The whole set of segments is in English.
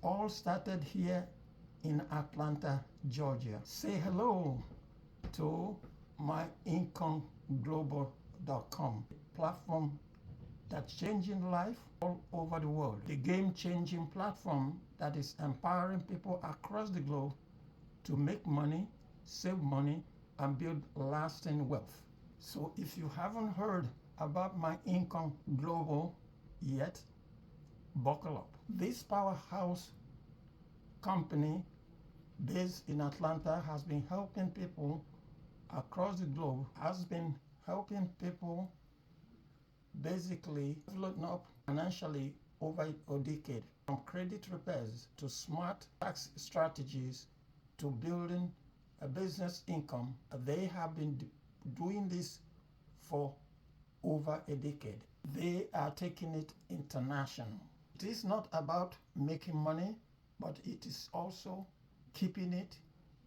all started here in Atlanta, Georgia. Say hello to MyEconGlobal.com, platform that's changing life all over the world. The game-changing platform that is empowering people across the globe to make money, save money, and build lasting wealth. So if you haven't heard about MyEcon Global yet, buckle up. This powerhouse company based in Atlanta has been helping people across the globe, has been helping people basically develop up financially over a decade, from credit repairs to smart tax strategies to building a business income. They have been doing this for over a decade. They are taking it international. It is not about making money, but it is also keeping it,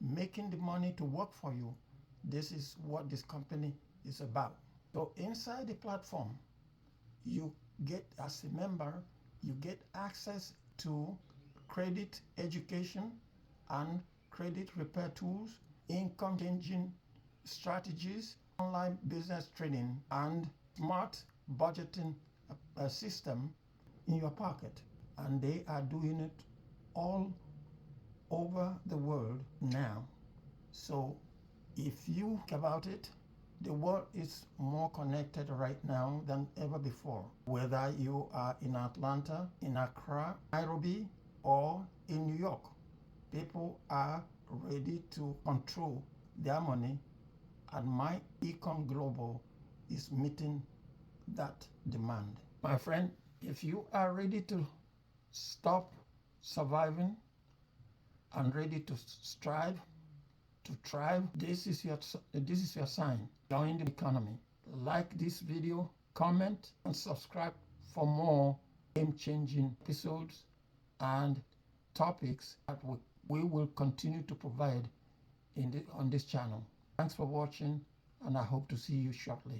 making the money to work for you. This is what this company is about. So inside the platform, you get, as a member, you get access to credit education and credit repair tools, income changing strategies, online business training, and smart budgeting system in your pocket. And they are doing it all over the world now. So if you think about it, the world is more connected right now than ever before. Whether you are in Atlanta, in Accra, Nairobi, or in New York, people are ready to control their money, and MyEcon Global is meeting that demand. My friend, if you are ready to stop surviving and ready to strive, to thrive, this is your sign. Join the economy. Like this video, comment, and subscribe for more game-changing episodes and topics that we will continue to provide on this channel. Thanks for watching, and I hope to see you shortly.